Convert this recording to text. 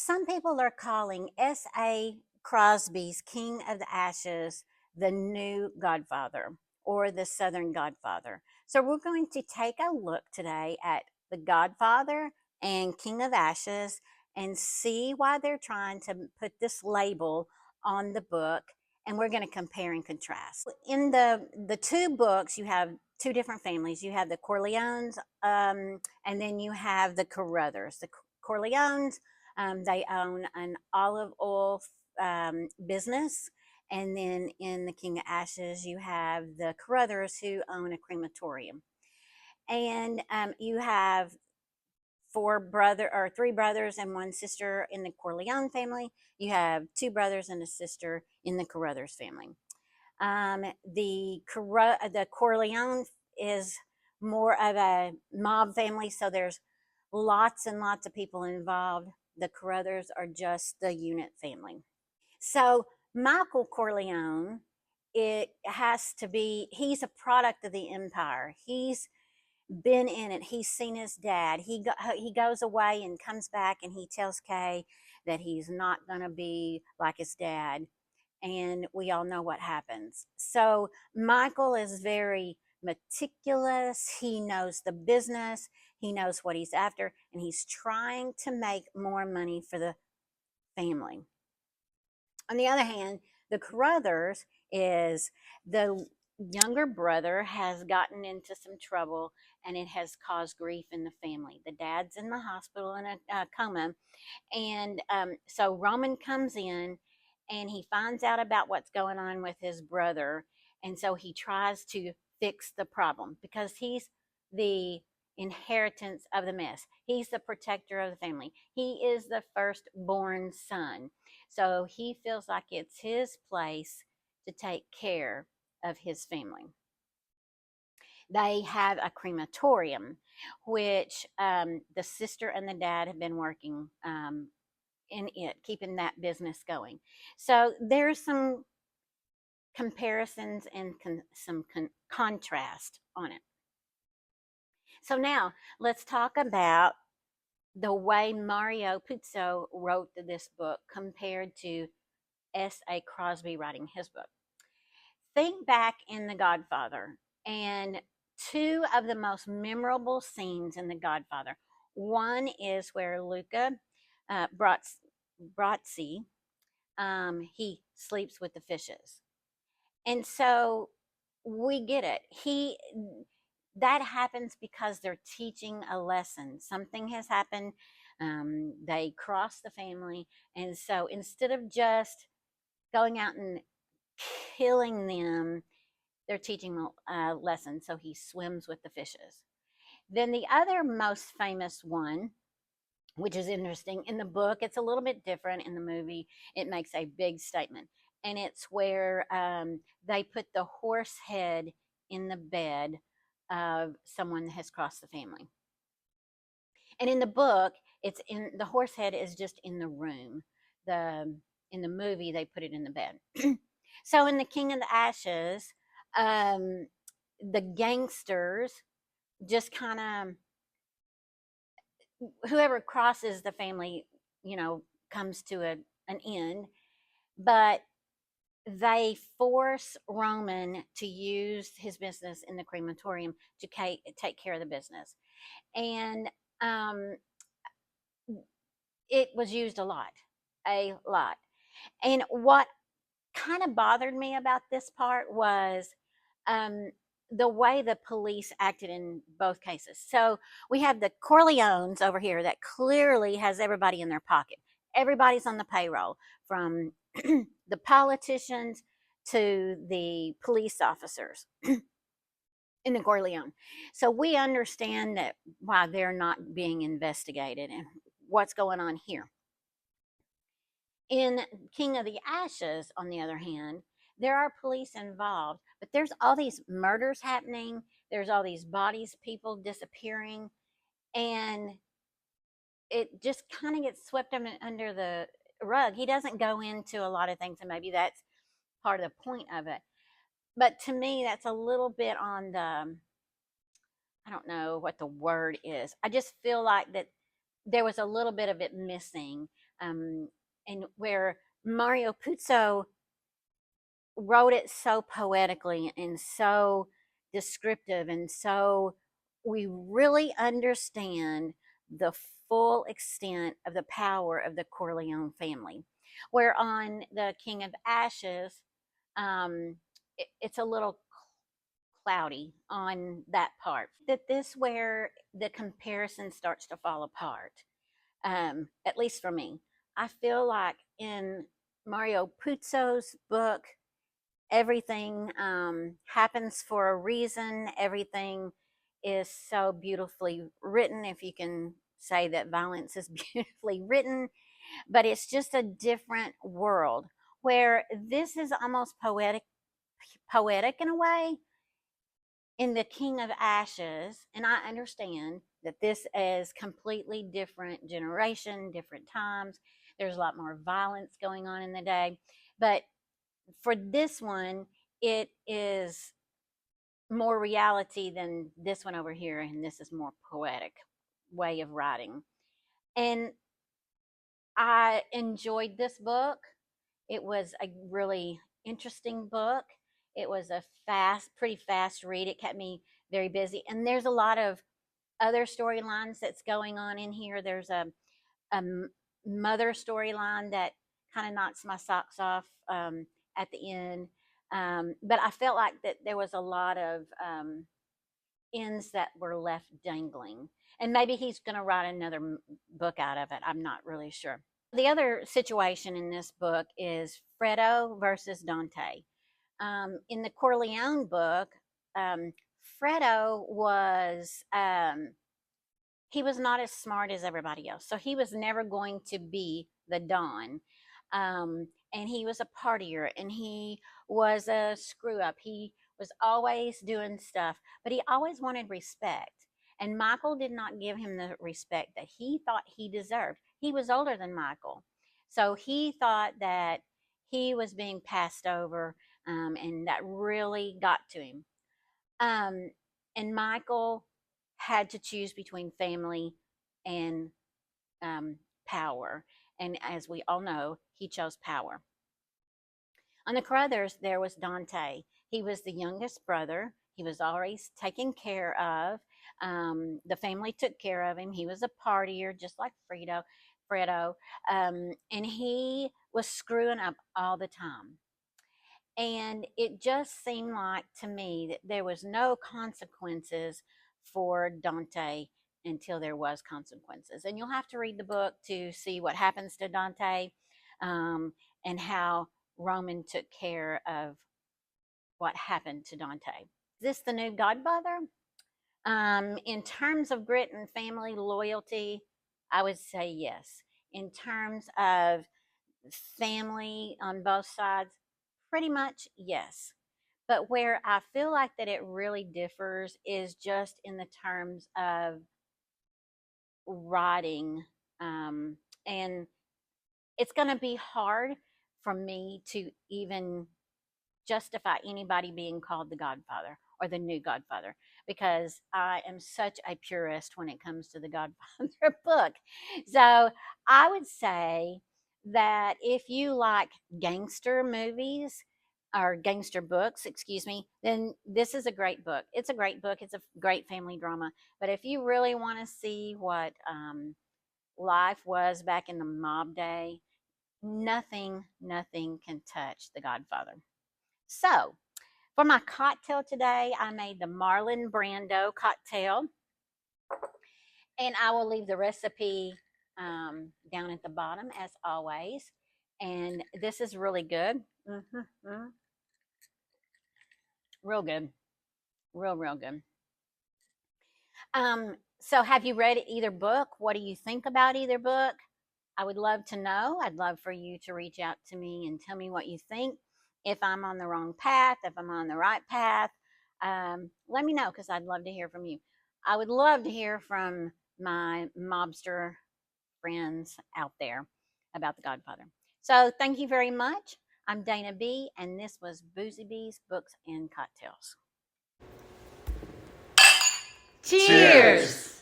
Some people are calling S.A. Crosby's King of the Ashes the new Godfather or the Southern Godfather. So we're going to take a look today at the Godfather and King of Ashes and see why they're trying to put this label on the book. And we're going to compare and contrast. In the two books, you have two different families. You have the Corleones, and then you have the Carruthers. The Corleones, they own an olive oil business. And then in the King of Ashes, you have the Carruthers who own a crematorium. And you have three brothers and one sister in the Corleone family. You have two brothers and a sister in the Carruthers family. The Corleone is more of a mob family, so there's lots and lots of people involved. The Carruthers are just the unit family. So Michael Corleone, he's a product of the empire. He's been in it. He's seen his dad. He goes away and comes back, and he tells Kay that he's not going to be like his dad. And we all know what happens. So Michael is very meticulous. He knows the business. He knows what he's after, and he's trying to make more money for the family. On the other hand, the Carruthers is the younger brother has gotten into some trouble, and it has caused grief in the family. The dad's in the hospital in a coma, and so Roman comes in and he finds out about what's going on with his brother, and so he tries to fix the problem because he's the inheritance of the mess. He's the protector of the family. He is the firstborn son. So he feels like it's his place to take care of his family. They have a crematorium, which the sister and the dad have been working in it, keeping that business going. So there's some comparisons and some contrast on it. So now let's talk about the way Mario Puzo wrote this book compared to S.A. Crosby writing his book. Think back in The Godfather, and two of the most memorable scenes in The Godfather. One is where Luca Brasi, he sleeps with the fishes. And so we get it. That happens because they're teaching a lesson. Something has happened. They cross the family. And so instead of just going out and killing them, they're teaching a lesson. So he swims with the fishes. Then the other most famous one, which is interesting in the book, it's a little bit different in the movie. It makes a big statement. And it's where they put the horse head in the bed of someone that has crossed the family. And in the book, the horse head is just in the room. In the movie, they put it in the bed. So in the King of the Ashes, the gangsters just kind of, whoever crosses the family, comes to an end. But they force Roman to use his business in the crematorium to take care of the business. And it was used a lot. And what kind of bothered me about this part was the way the police acted in both cases. So we have the Corleones over here that clearly has everybody in their pocket. Everybody's on the payroll, from the politicians to the police officers in the Corleone. So we understand that why they're not being investigated and what's going on here. In King of the Ashes, on the other hand, there are police involved, but there's all these murders happening. There's all these bodies, people disappearing, and it just kind of gets swept under the rug. He doesn't go into a lot of things, and maybe that's part of the point of it. But to me, that's a little bit on the, I don't know what the word is. I just feel like that there was a little bit of it missing, and where Mario Puzo wrote it so poetically and so descriptive, and so we really understand the full extent of the power of the Corleone family. Where on the King of Ashes, it's a little cloudy on that part. That this where the comparison starts to fall apart. At least for me, I feel like in Mario Puzo's book, everything happens for a reason. Everything is so beautifully written, if you can say that violence is beautifully written, but it's just a different world where this is almost poetic in a way in the King of Ashes. And I understand that this is completely different generation, different times. There's a lot more violence going on in the day, but for this one, it is more reality than this one over here, and this is more poetic way of writing. And I enjoyed this book. It was a really interesting book. It was a pretty fast read. It kept me very busy. And there's a lot of other storylines that's going on in here. There's a mother storyline that kind of knocks my socks off at the end. But I felt like that there was a lot of ends that were left dangling. And maybe he's going to write another book out of it. I'm not really sure. The other situation in this book is Fredo versus Dante. In the Corleone book, Fredo was he was not as smart as everybody else. So he was never going to be the Don. And he was a partier, and he was a screw up. He was always doing stuff, but he always wanted respect. And Michael did not give him the respect that he thought he deserved. He was older than Michael. So he thought that he was being passed over, and that really got to him. And Michael had to choose between family and power. And as we all know, he chose power. On the Crothers, there was Dante. He was the youngest brother. He was always taken care of. The family took care of him. He was a partier, just like Fredo, and he was screwing up all the time. And it just seemed like to me that there was no consequences for Dante until there was consequences. And you'll have to read the book to see what happens to Dante, and how Roman took care of what happened to Dante. Is this the new Godfather? In terms of grit and family loyalty, I would say yes. In terms of family on both sides, pretty much yes. But where I feel like that it really differs is just in the terms of writing. And it's going to be hard for me to even justify anybody being called the Godfather or the new Godfather, because I am such a purist when it comes to the Godfather book. So I would say that if you like gangster movies or gangster books, excuse me, then this is a great book. It's a great book. It's a great family drama. But if you really want to see what life was back in the mob day, nothing can touch The Godfather. So, for my cocktail today, I made the Marlon Brando cocktail, and I will leave the recipe down at the bottom as always. And this is really good. Real good. Real good. So, have you read either book? What do you think about either book? I would love to know. I'd love for you to reach out to me and tell me what you think. If I'm on the wrong path, if I'm on the right path, let me know, because I'd love to hear from you. I would love to hear from my mobster friends out there about The Godfather. So thank you very much. I'm Dana B, and this was Boozy B's Books and Cocktails. Cheers!